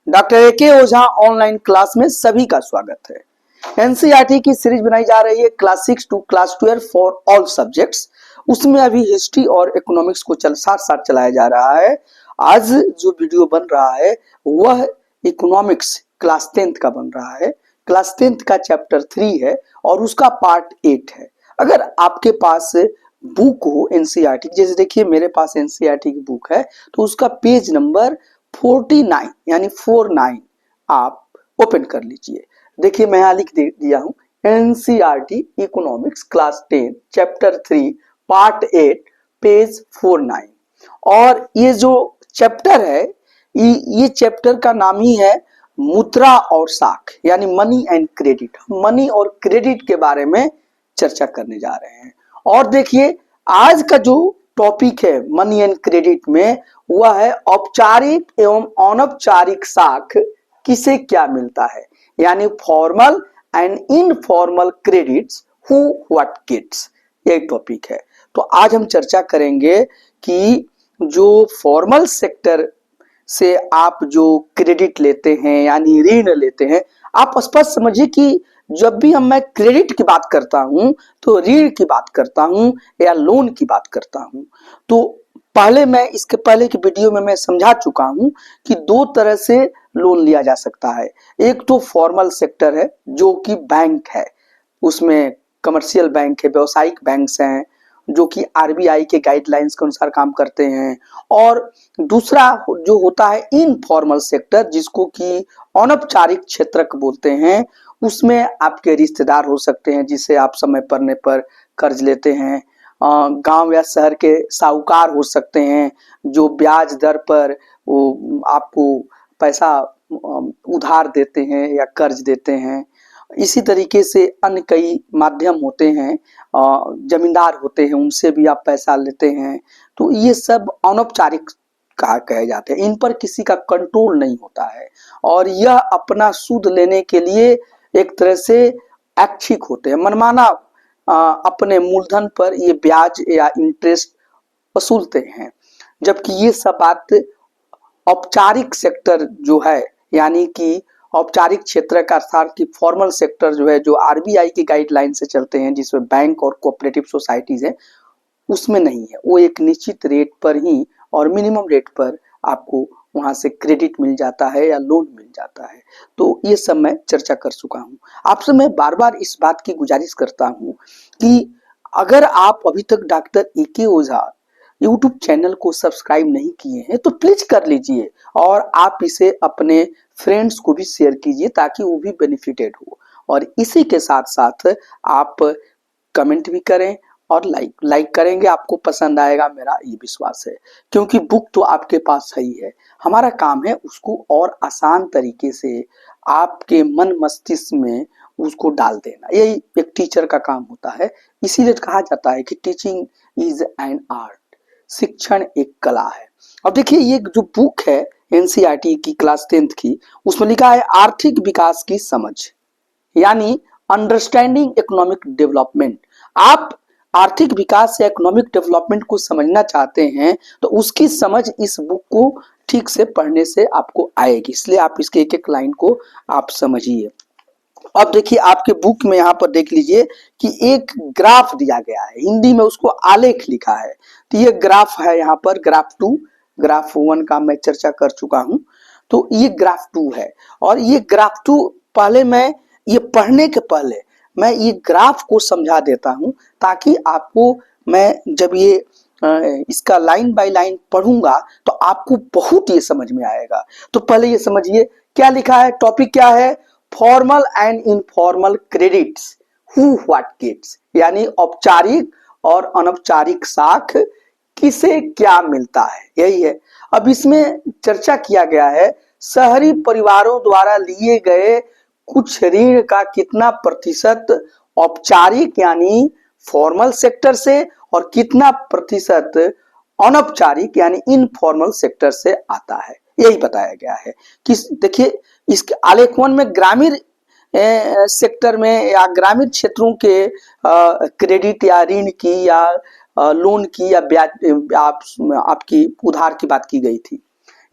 Doctor A K. Ojha online class में सभी का स्वागत है। एनसीईआरटी की सीरीज बनाई जा रही है class 6 to class 12 for all subjects. उसमें अभी हिस्ट्री और इकोनॉमिक्स को साथ साथ चलाया जा रहा है। आज जो वीडियो बन रहा है वह इकोनॉमिक्स क्लास 10th का बन रहा है। क्लास 10th का चैप्टर 3 है और उसका पार्ट 8 है। अगर आपके पास बुक हो एनसीईआरटी, जैसे देखिए मेरे पास एनसीईआरटी की बुक है, तो उसका पेज नंबर 49 यानी 49 आप ओपन कर लीजिए। देखिए मैं यहाँ लिख दिया हूँ NCERT economics class 10 chapter 3 part 8 page 49। और ये जो चैप्टर है ये चैप्टर का नाम ही है मुद्रा और साख यानी मनी एंड क्रेडिट। मनी और क्रेडिट के बारे में चर्चा करने जा रहे हैं। और देखिए आज का जो टॉपिक है मनी एंड क्रेडिट में वह है औपचारिक एवं अनौपचारिक साख किसे क्या मिलता है, यानी formal and informal credits who what gets, ये टॉपिक है। तो आज हम चर्चा करेंगे कि जो फॉर्मल सेक्टर से आप जो क्रेडिट लेते हैं यानी ऋण लेते हैं, आप स्पष्ट समझिए कि जब भी मैं क्रेडिट की बात करता हूं तो ऋण की बात करता हूं या लोन की बात करता हूं। तो पहले मैं इसके पहले की वीडियो में मैं समझा चुका हूं कि दो तरह से लोन लिया जा सकता है। एक तो फॉर्मल सेक्टर है जो कि बैंक है, उसमें कमर्शियल बैंक है, व्यवसायिक बैंक्स हैं जो कि आरबीआई के गाइडलाइंस के अनुसार काम करते हैं। और दूसरा जो होता है इनफॉर्मल सेक्टर जिसको कि अनौपचारिक क्षेत्र बोलते हैं, उसमें आपके रिश्तेदार हो सकते हैं जिसे आप समय पड़ने पर कर्ज लेते हैं। गांव या शहर के साहूकार हो सकते हैं जो ब्याज दर पर वो आपको पैसा उधार देते हैं या कर्ज देते हैं। इसी तरीके से अन्य कई माध्यम होते हैं, जमींदार होते हैं, उनसे भी आप पैसा लेते हैं। तो ये सब अनौपचारिक कहे जाते हैं, इन पर किसी का कंट्रोल नहीं होता है और यह अपना सूद लेने के लिए एक तरह से ऐच्छिक होते हैं, मनमाना अपने मूलधन पर ये ब्याज या इंटरेस्ट वसूलते हैं। जबकि ये सब बात औपचारिक सेक्टर जो है यानी कि औपचारिक क्षेत्र का अर्थात कि फॉर्मल सेक्टर जो है जो आरबीआई की गाइडलाइन से चलते हैं, जिसमें बैंक और कोऑपरेटिव सोसाइटीज हैं, उसमें नहीं है। वो एक निश्चित रेट पर ही और मिनिमम रेट पर आपको वहां से क्रेडिट मिल जाता है या लोन मिल जाता है। तो ये सब मैं चर्चा कर चुका हूँ। आपसे मैं बार बार इस बात की गुजारिश करता हूँ कि अगर आप अभी तक डॉक्टर ए.के. ओझा यूट्यूब चैनल को सब्सक्राइब नहीं किए हैं तो प्लीज कर लीजिए और आप इसे अपने फ्रेंड्स को भी शेयर कीजिए ताकि वो भी बेनिफिटेड हो। और इसी के साथ साथ आप कमेंट भी करें और लाइक करेंगे, आपको पसंद आएगा, मेरा ये विश्वास है। क्योंकि बुक तो आपके पास ही है, हमारा काम है उसको और आसान तरीके से आपके मन मस्तिष्क में उसको डाल देना। यही एक टीचर का काम होता है। इसीलिए कहा जाता है कि टीचिंग इज एन आर्ट, शिक्षण एक कला है। अब देखिए ये जो बुक है एनसीईआरटी की क्लास 10th की, उसमें लिखा है आर्थिक विकास की समझ यानी अंडरस्टैंडिंग इकोनॉमिक डेवलपमेंट। आप आर्थिक विकास या इकोनॉमिक डेवलपमेंट को समझना चाहते हैं तो उसकी समझ इस बुक को ठीक से पढ़ने से आपको आएगी, इसलिए आप इसके एक एक लाइन को आप समझिए। अब देखिए आपके बुक में यहाँ पर देख लीजिए कि एक ग्राफ दिया गया है, हिंदी में उसको आलेख लिखा है। तो ये ग्राफ है, यहाँ पर ग्राफ 2, ग्राफ 1 का मैं चर्चा कर चुका हूं, तो ये ग्राफ 2 है। और ये ग्राफ 2 पहले मैं ये पढ़ने के पहले मैं ये ग्राफ को समझा देता हूं ताकि आपको मैं जब ये इसका लाइन बाय लाइन पढ़ूंगा तो आपको बहुत ये समझ में आएगा। तो पहले ये समझिए क्या लिखा है, टॉपिक क्या है, formal and informal credits who what gets, यानी औपचारिक और अनौपचारिक साख किसे क्या मिलता है, यही है। अब इसमें चर्चा किया गया है शहरी परिवारों द्वारा लिए गए कुछ ऋण का कितना प्रतिशत औपचारिक यानी फॉर्मल सेक्टर से और कितना प्रतिशत अनौपचारिक यानी इनफॉर्मल सेक्टर से आता है, यही बताया गया है। कि देखिए इसके आलेख 1 में ग्रामीण सेक्टर में या ग्रामीण क्षेत्रों के क्रेडिट या ऋण की या लोन की या ब्याज आपकी उधार की बात की गई थी।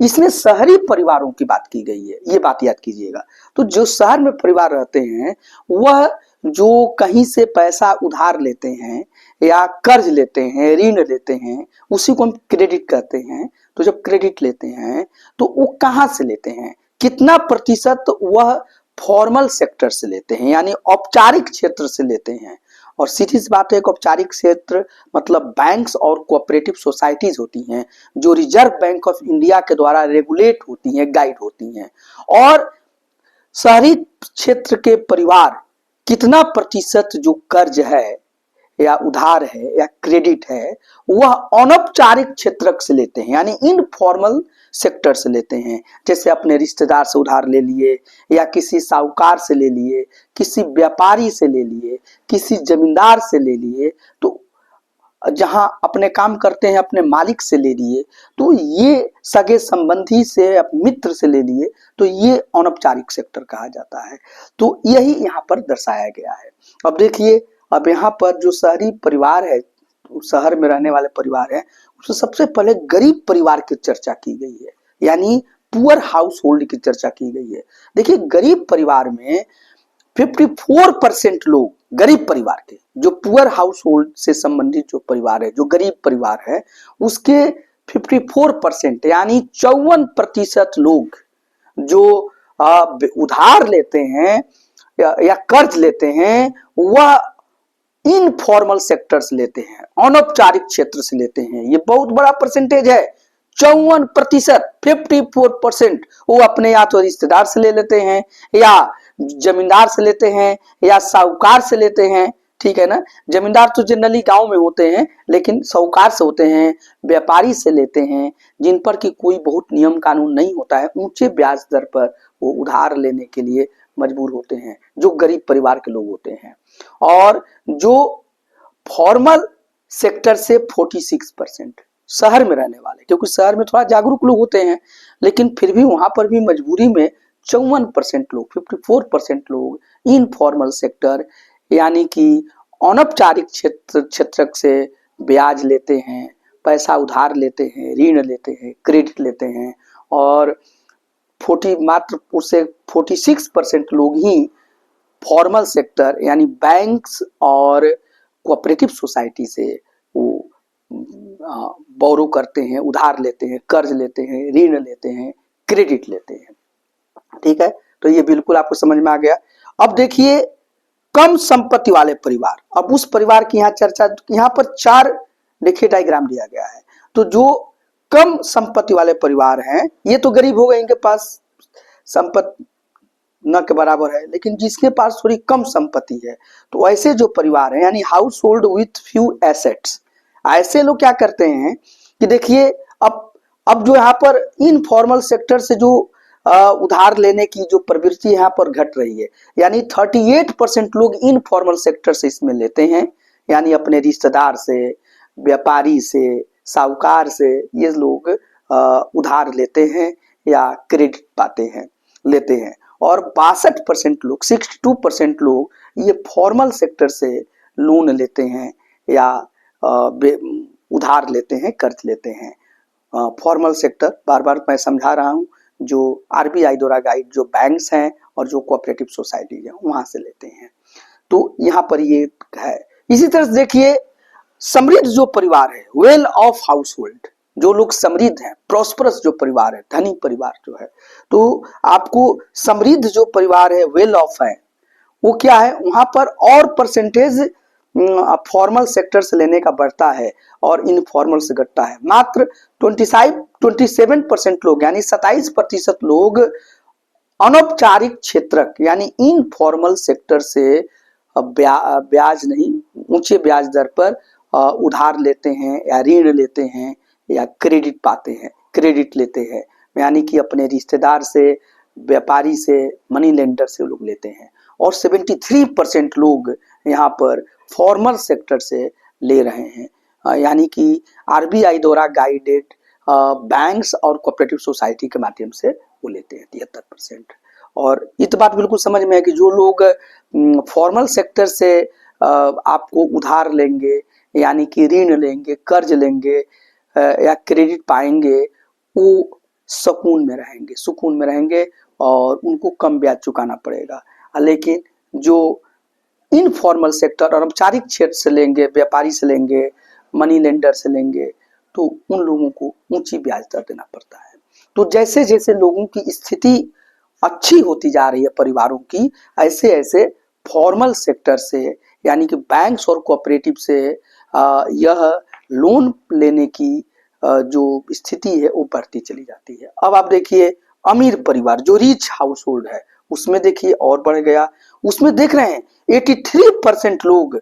इसमें शहरी परिवारों की बात की गई है, ये बात याद कीजिएगा। तो जो शहर में परिवार रहते हैं वह जो कहीं से पैसा उधार लेते हैं या कर्ज लेते हैं, ऋण लेते हैं, उसी को हम क्रेडिट कहते हैं। तो जब क्रेडिट लेते हैं तो वो कहाँ से लेते हैं, कितना प्रतिशत वह फॉर्मल सेक्टर से लेते हैं यानी औपचारिक क्षेत्र से लेते हैं। और सीधी सी बात है कि औपचारिक क्षेत्र मतलब बैंक्स और कोऑपरेटिव सोसाइटीज होती हैं जो रिजर्व बैंक ऑफ इंडिया के द्वारा रेगुलेट होती हैं, गाइड होती हैं। और शहरी क्षेत्र के परिवार कितना प्रतिशत जो कर्ज है या उधार है या क्रेडिट है वह अनौपचारिक क्षेत्र से लेते हैं यानी इनफॉर्मल सेक्टर से लेते हैं। जैसे अपने रिश्तेदार से उधार ले लिए या किसी साहूकार से ले लिए, किसी व्यापारी से ले लिए, किसी जमींदार से ले लिए, तो जहां अपने काम करते हैं अपने मालिक से ले लिए, तो ये सगे संबंधी से मित्र से ले लिए, तो ये अनौपचारिक सेक्टर कहा जाता है। तो यही यहाँ पर दर्शाया गया है। अब देखिए, अब यहाँ पर जो शहरी परिवार है, शहर में रहने वाले परिवार है, उसमें सबसे पहले गरीब परिवार की चर्चा की गई है यानी पुअर हाउस होल्ड की चर्चा की गई है। देखिए, गरीब परिवार में 54% लोग, गरीब परिवार के, जो पुअर हाउस होल्ड से संबंधित जो परिवार है, जो गरीब परिवार है, उसके 54% यानी 54% लोग जो उधार लेते हैं या कर्ज लेते हैं वह इनफॉर्मल सेक्टर से लेते हैं, अनौपचारिक क्षेत्र से लेते हैं। ये बहुत बड़ा परसेंटेज है। 54%, 54% वो अपने या तो रिश्तेदार से ले लेते हैं या जमींदार से लेते हैं या साहूकार से लेते हैं। ठीक है ना, जमींदार तो जनरली गांव में होते हैं, लेकिन साहूकार से होते हैं, व्यापारी से लेते हैं, जिन पर कि कोई बहुत नियम कानून नहीं होता है, ऊंचे ब्याज दर पर वो उधार लेने के लिए मजबूर होते हैं, जो गरीब परिवार के लोग होते हैं। और जो फॉर्मल सेक्टर से 46% शहर में रहने वाले, क्योंकि शहर में थोड़ा जागरूक लोग होते हैं, लेकिन फिर भी वहां पर भी मजबूरी में 54% लोग, 54% लोग इनफॉर्मल सेक्टर यानी कि अनौपचारिक क्षेत्र से ब्याज लेते हैं, पैसा उधार लेते हैं, ऋण लेते हैं, क्रेडिट लेते हैं। और मात्र उससे 46% लोग ही फॉर्मल सेक्टर यानी बैंक्स और कोऑपरेटिव सोसाइटी से वो बोरो करते हैं, उधार लेते हैं, कर्ज लेते हैं, ऋण लेते हैं, क्रेडिट लेते हैं। ठीक है, तो ये बिल्कुल आपको समझ में आ गया। अब देखिए, कम संपत्ति वाले परिवार, अब उस परिवार की यहाँ चर्चा, यहाँ पर 4 देखिए डायग्राम दिया गया है। तो जो कम संपत्ति वाले परिवार हैं, ये तो गरीब हो गए, इनके पास संपत्ति न के बराबर है, लेकिन जिसके पास थोड़ी कम संपत्ति है, तो ऐसे जो परिवार है यानी house hold with few assets, ऐसे लोग क्या करते हैं कि देखिए, अब जो यहाँ पर इनफॉर्मल सेक्टर से जो उधार लेने की जो प्रवृत्ति यहाँ पर घट रही है, यानी 38% लोग इनफॉर्मल सेक्टर से इसमें लेते हैं, यानी अपने रिश्तेदार से, व्यापारी से, साहूकार से ये लोग उधार लेते हैं या क्रेडिट पाते हैं, लेते हैं। और 62% लोग, 62% लोग ये फॉर्मल सेक्टर से लोन लेते हैं या उधार लेते हैं, कर्ज लेते हैं। फॉर्मल सेक्टर, बार बार मैं समझा रहा हूँ, जो आरबीआई द्वारा गाइड जो बैंक्स हैं और जो कोऑपरेटिव सोसाइटीज हैं वहां से लेते हैं। तो यहाँ पर ये है। इसी तरह से देखिए, समृद्ध जो परिवार है, वेल ऑफ हाउस होल्ड, जो लोग समृद्ध हैं, प्रॉस्परस जो परिवार है, धनी परिवार जो है, तो आपको समृद्ध जो परिवार है, वेल ऑफ है, वो क्या है, वहां पर और परसेंटेज फॉर्मल सेक्टर से लेने का बढ़ता है और इनफॉर्मल से घटता है। मात्र 27% लोग यानी 27% लोग अनौपचारिक क्षेत्र यानी इनफॉर्मल सेक्टर से ब्याज नहीं, ऊंचे ब्याज दर पर उधार लेते हैं या ऋण लेते हैं या क्रेडिट पाते हैं, क्रेडिट लेते हैं, यानी कि अपने रिश्तेदार से, व्यापारी से, मनी लेंडर से लोग लेते हैं। और 73% लोग यहाँ पर फॉर्मल सेक्टर से ले रहे हैं, यानी कि आरबीआई द्वारा गाइडेड बैंक्स और कोऑपरेटिव सोसाइटी के माध्यम से वो लेते हैं 73%। और ये तो बात बिल्कुल समझ में है कि जो लोग फॉर्मल सेक्टर से आपको उधार लेंगे यानी कि ऋण लेंगे, कर्ज लेंगे या क्रेडिट पाएंगे, वो सुकून में रहेंगे और उनको कम ब्याज चुकाना पड़ेगा। लेकिन जो इनफॉर्मल सेक्टर और औपचारिक क्षेत्र से लेंगे, व्यापारी से लेंगे, मनी लेंडर से लेंगे, तो उन लोगों को ऊंची ब्याज दर देना पड़ता है। तो जैसे जैसे लोगों की स्थिति अच्छी होती जा रही है परिवारों की, ऐसे ऐसे फॉर्मल सेक्टर से यानी कि बैंक्स और कोऑपरेटिव से यह लोन लेने की जो स्थिति है वो बढ़ती चली जाती है। अब आप देखिए अमीर परिवार जो रिच हाउस होल्ड है उसमें देखिए और बढ़ गया। उसमें देख रहे हैं 83% लोग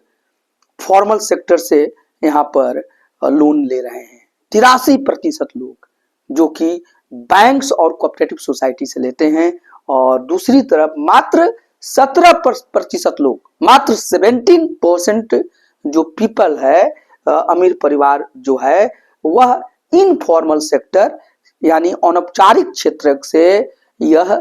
फॉर्मल सेक्टर से यहाँ पर लोन ले रहे हैं। 83% लोग जो कि बैंक्स और कोऑपरेटिव सोसाइटी से लेते हैं, और दूसरी तरफ मात्र 17% लोग, मात्र 17% जो पीपल है, अमीर परिवार जो है वह इनफॉर्मल सेक्टर यानी अनौपचारिक क्षेत्र से यह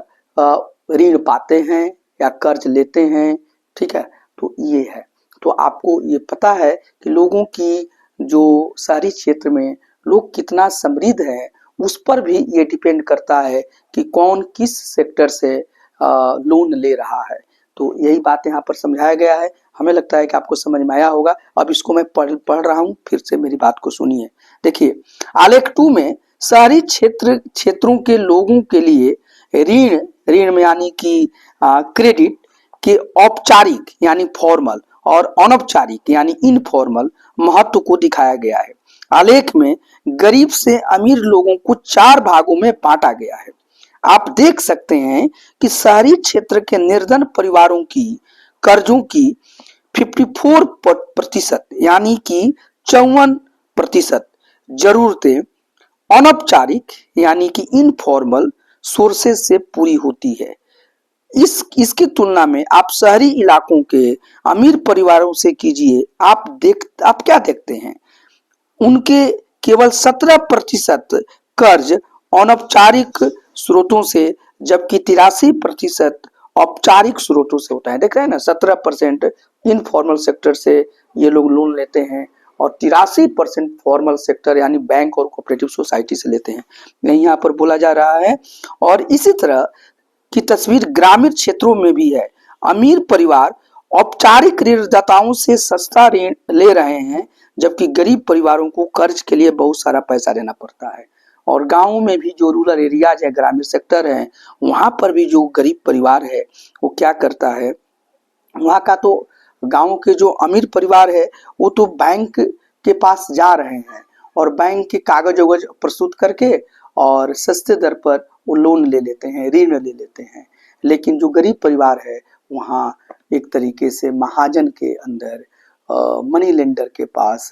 ऋण पाते हैं या कर्ज लेते हैं। ठीक है, तो ये है। तो आपको ये पता है कि लोगों की जो शहरी क्षेत्र में लोग कितना समृद्ध है उस पर भी ये डिपेंड करता है कि कौन किस सेक्टर से लोन ले रहा है। तो यही बात यहाँ पर समझाया गया है। हमें लगता है कि आपको समझ में आया होगा। अब इसको मैं पढ़ रहा हूँ, फिर से मेरी बात को सुनिए। देखिए आलेख 2 में शहरी क्षेत्रों के लोगों के लिए ऋण में यानी कि क्रेडिट के औपचारिक यानी फॉर्मल और अनौपचारिक यानी इनफॉर्मल महत्व को दिखाया गया है। आलेख में गरीब से अमीर लोगों को 4 भागों में बांटा गया है। आप देख सकते हैं कि शहरी क्षेत्र के निर्धन परिवारों की कर्जों की 54% यानी कि 54% जरूरतें अनौपचारिक यानी कि इनफॉर्मल सोर्सेस से पूरी होती है। इसकी तुलना में आप शहरी इलाकों के अमीर परिवारों से कीजिए, आप क्या देखते हैं? उनके केवल 17% कर्ज अनौपचारिक स्रोतों से, जबकि 83% औपचारिक स्रोतों से होता है। देख रहे हैं ना, 17% इनफॉर्मल सेक्टर से ये लोग लोन लेते हैं और 83% फॉर्मल सेक्टर यानी बैंक और कोऑपरेटिव सोसाइटी से लेते हैं, यही यहाँ पर बोला जा रहा है। और इसी तरह की तस्वीर ग्रामीण क्षेत्रों में भी है। अमीर परिवार औपचारिक ऋणदाताओं से सस्ता ऋण ले रहे हैं, जबकि गरीब परिवारों को कर्ज के लिए बहुत सारा पैसा देना पड़ता है। और गाँव में भी जो रूरल एरियाज है, ग्रामीण सेक्टर है, वहां पर भी जो गरीब परिवार है वो क्या करता है, वहां का तो गाँव के जो अमीर परिवार है वो तो बैंक के पास जा रहे हैं और बैंक के कागज वगज प्रस्तुत करके और सस्ते दर पर वो लोन ले लेते हैं, ऋण ले लेते हैं। लेकिन जो गरीब परिवार है वहाँ एक तरीके से महाजन के अंदर, मनी लेंडर के पास,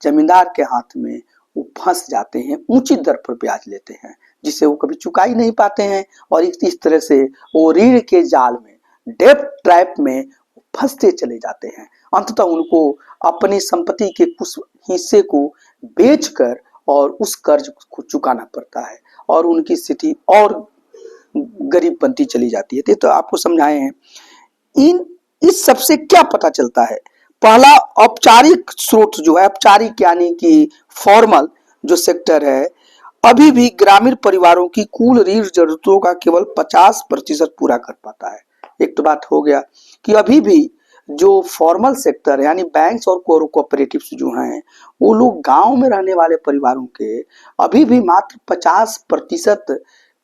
जमींदार के हाथ में वो फंस जाते हैं, ऊंची दर पर ब्याज लेते हैं जिसे वो कभी चुका ही नहीं पाते हैं। और इस तरह से वो ऋण के जाल में, डेब्ट ट्रैप में फंसते चले जाते हैं। अंततः उनको अपनी संपत्ति के कुछ हिस्से को बेचकर और उस कर्ज को चुकाना पड़ता है और उनकी स्थिति और गरीब बनती चली जाती है। तो आपको समझाए हैं। इस सबसे क्या पता चलता है? पहला, औपचारिक स्रोत जो है, औपचारिक यानी कि फॉर्मल जो सेक्टर है, अभी भी ग्रामीण परिवारों की कुल ऋण जरूरतों का केवल 50% पूरा कर पाता है। एक तो बात हो गया कि अभी भी जो फॉर्मल सेक्टर यानी बैंक्स और कोऑपरेटिव्स जो हैं वो लोग गांव में रहने वाले परिवारों के अभी भी मात्र 50%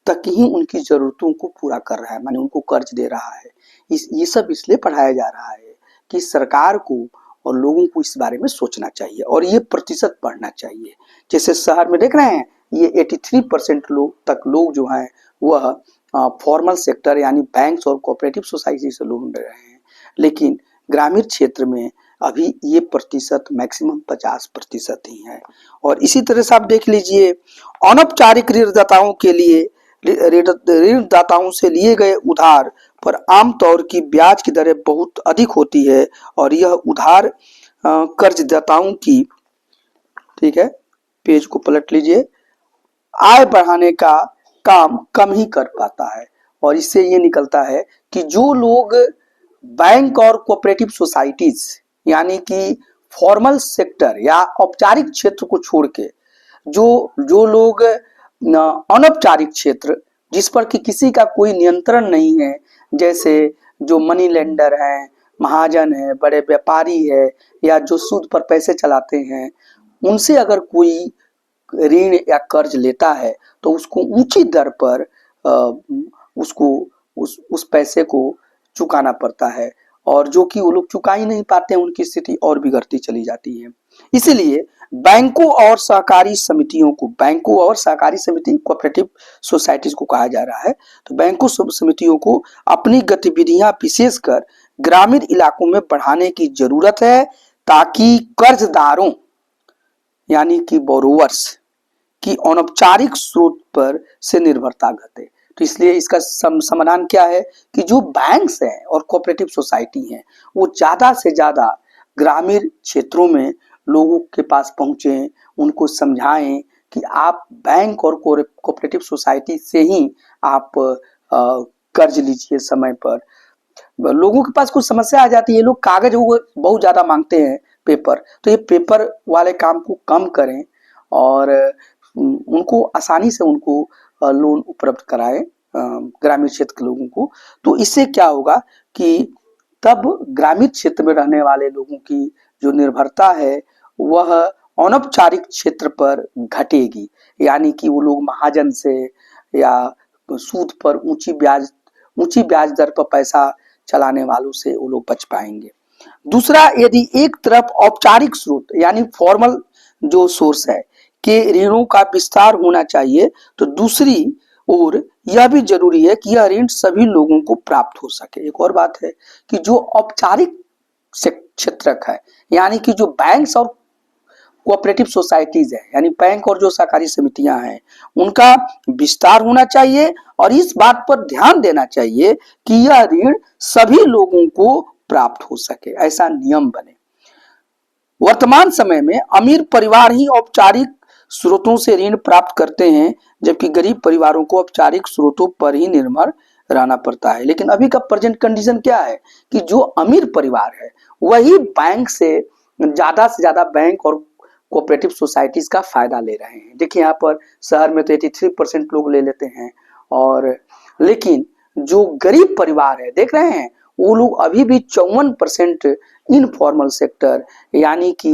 तक ही उनकी जरूरतों को पूरा कर रहा है, माने उनको कर्ज दे रहा है। ये सब इसलिए पढ़ाया जा रहा है कि सरकार को और लोगों को इस बारे में सोचना चाहिए और ये प्रतिशत बढ़ना चाहिए। जैसे शहर में देख रहे हैं ये 83% लोग जो हैं वह फॉर्मल सेक्टर यानी बैंक्स और कोऑपरेटिव सोसाइटी से लोन ले रहे हैं, लेकिन ग्रामीण क्षेत्र में अभी ये प्रतिशत मैक्सिमम 50% ही है। और इसी तरह से आप देख लीजिए अनौपचारिक ऋणदाताओं के लिए, ऋणदाताओं से लिए गए उधार पर आमतौर की ब्याज की दरें बहुत अधिक होती है और यह उधार कर्जदाताओं की, ठीक है, पेज को पलट लीजिए, आय बढ़ाने का काम कम ही कर पाता है। और इससे ये निकलता है कि जो लोग बैंक और कोऑपरेटिव सोसाइटीज यानी कि फॉर्मल सेक्टर या औपचारिक क्षेत्र को छोड़ के जो लोग अनौपचारिक क्षेत्र जिस पर कि किसी का कोई नियंत्रण नहीं है, जैसे जो मनी लेंडर हैं, महाजन है, बड़े व्यापारी है, या जो सूद पर पैसे चलाते हैं, उनसे अगर कोई ऋण या कर्ज लेता है तो उसको ऊंची दर पर उसको उस पैसे को चुकाना पड़ता है, और जो कि वो लोग चुका ही नहीं पाते हैं, उनकी स्थिति और बिगड़ती चली जाती है। इसीलिए बैंकों और सहकारी समिति कोऑपरेटिव सोसाइटीज को कहा जा रहा है, तो बैंकों समितियों को अपनी गतिविधियां विशेषकर ग्रामीण इलाकों में बढ़ाने की जरूरत है, ताकि कर्जदारों यानी कि बोरोवर्स की अनौपचारिक स्रोत पर से निर्भरता घटे। तो इसलिए इसका समाधान क्या है कि जो बैंक्स हैं और कोऑपरेटिव सोसाइटी हैं वो ज्यादा से ज्यादा ग्रामीण क्षेत्रों में लोगों के पास पहुंचे, उनको समझाएं कि आप बैंक और कोऑपरेटिव सोसाइटी से ही आप कर्ज लीजिए समय पर। लोगों के पास कुछ समस्या आ जाती है, लोग कागज बहुत ज्यादा मांगते हैं, पेपर, तो ये पेपर वाले काम को कम करें और उनको आसानी से उनको लोन उपलब्ध कराएं ग्रामीण क्षेत्र के लोगों को। तो इससे क्या होगा कि तब ग्रामीण क्षेत्र में रहने वाले लोगों की जो निर्भरता है वह अनौपचारिक क्षेत्र पर घटेगी, यानी कि वो लोग महाजन से या सूद पर ऊंची ब्याज दर पर पैसा चलाने वालों से वो लोग बच पाएंगे। दूसरा, यदि एक तरफ औपचारिक स्रोत यानी फॉर्मल जो सोर्स है के ऋणों का विस्तार होना चाहिए, तो दूसरी ओर यह भी जरूरी है कि यह ऋण सभी लोगों को प्राप्त हो सके। एक और बात है कि जो औपचारिक क्षेत्र है, यानी कि जो बैंक्स और कोऑपरेटिव सोसाइटीज है, यानी बैंक और जो सहकारी समितियां हैं, उनका विस्तार होना चाहिए और इस बात पर ध्यान देना चाहिए कि यह ऋण सभी लोगों को प्राप्त हो सके, ऐसा नियम बने। वर्तमान समय में अमीर परिवार ही औपचारिक स्रोतों से ऋण प्राप्त करते हैं, जबकि गरीब परिवारों को औपचारिक स्रोतों पर ही निर्भर रहना पड़ता है। लेकिन अभी का प्रेजेंट कंडीशन क्या है कि जो अमीर परिवार है वही बैंक से ज्यादा बैंक और कोऑपरेटिव सोसाइटीज का फायदा ले रहे हैं। देखिए यहाँ पर शहर में तो 83% लोग ले लेते हैं, और लेकिन जो गरीब परिवार है देख रहे हैं वो लोग अभी भी 54% इनफॉर्मल सेक्टर यानी कि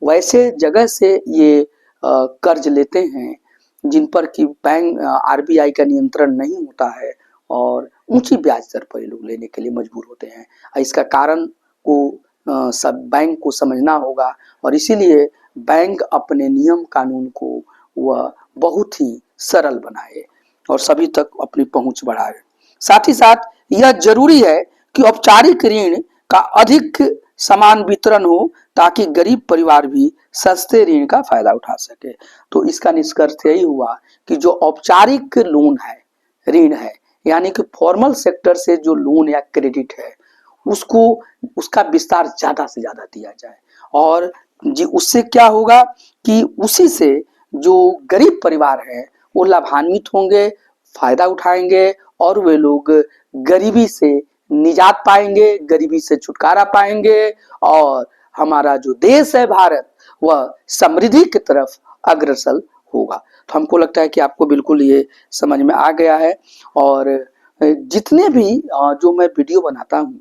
वैसे जगह से ये कर्ज लेते हैं जिन पर कि बैंक आरबीआई का नियंत्रण नहीं होता है, और ऊंची ब्याज दर पर ये लोग लेने के लिए मजबूर होते हैं। इसका कारण को सब बैंक को समझना होगा, और इसीलिए बैंक अपने नियम कानून को वह बहुत ही सरल बनाए और सभी तक अपनी पहुंच बढ़ाए। साथ ही साथ यह जरूरी है कि औपचारिक ऋण का अधिक समान वितरण हो, ताकि गरीब परिवार भी सस्ते ऋण का फायदा उठा सके। तो इसका निष्कर्ष यही हुआ कि जो औपचारिक लोन है, ऋण है, यानी कि फॉर्मल सेक्टर से जो लोन या क्रेडिट है उसको उसका विस्तार ज्यादा से ज्यादा दिया जाए, और जी उससे क्या होगा कि उसी से जो गरीब परिवार है वो लाभान्वित होंगे, फायदा उठाएंगे, और वे लोग गरीबी से निजात पाएंगे, गरीबी से छुटकारा पाएंगे, और हमारा जो देश है भारत वह समृद्धि की तरफ अग्रसर होगा। तो हमको लगता है कि आपको बिल्कुल ये समझ में आ गया है, और जितने भी जो मैं वीडियो बनाता हूँ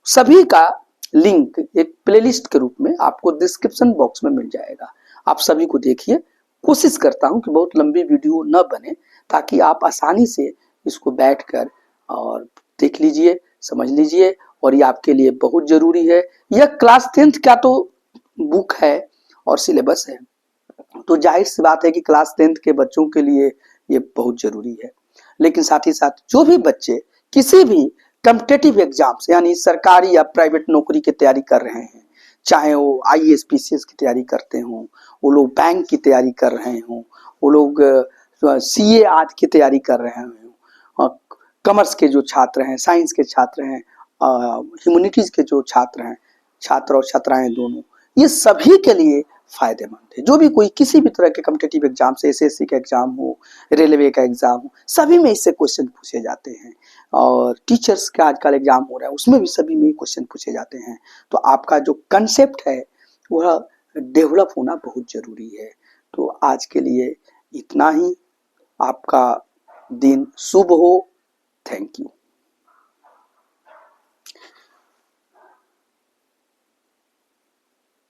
सभी का लिंक एक प्लेलिस्ट के रूप में आपको डिस्क्रिप्शन बॉक्स में मिल जाएगा। आप सभी को देखिए। कोशिश करता हूं कि बहुत लंबी वीडियो न बने, ताकि आप आसानी से इसको बैठकर और देख लीजिए, समझ लीजिए, और ये आपके लिए बहुत जरूरी है। यह क्लास 10th का तो बुक है और सिलेबस है, तो जाहिर सी बात है कि क्लास 10th के बच्चों के लिए ये बहुत जरूरी है। लेकिन साथ ही साथ जो भी बच्चे किसी भी कॉम्पिटिटिव एग्जाम्स यानी सरकारी या प्राइवेट नौकरी की तैयारी कर रहे हैं, चाहे वो आईएएस पीसीएस की तैयारी करते हों, वो लोग बैंक की तैयारी कर रहे हों, वो लोग सीए आदि की तैयारी कर रहे हों, कॉमर्स के जो छात्र हैं, साइंस के छात्र हैं, ह्यूमैनिटीज के जो छात्र हैं, छात्र और छात्राएं दोनों, ये सभी के लिए फायदेमंद है। जो भी कोई किसी भी तरह के कॉम्पिटिटिव एग्जाम से, एसएससी का एग्जाम हो, रेलवे का एग्जाम हो, सभी में इससे क्वेश्चन पूछे जाते हैं, और टीचर्स का आजकल एग्जाम हो रहा है उसमें भी सभी में क्वेश्चन पूछे जाते हैं। तो आपका जो कंसेप्ट है वह डेवलप होना बहुत जरूरी है। तो आज के लिए इतना ही। आपका दिन शुभ हो। Thank you.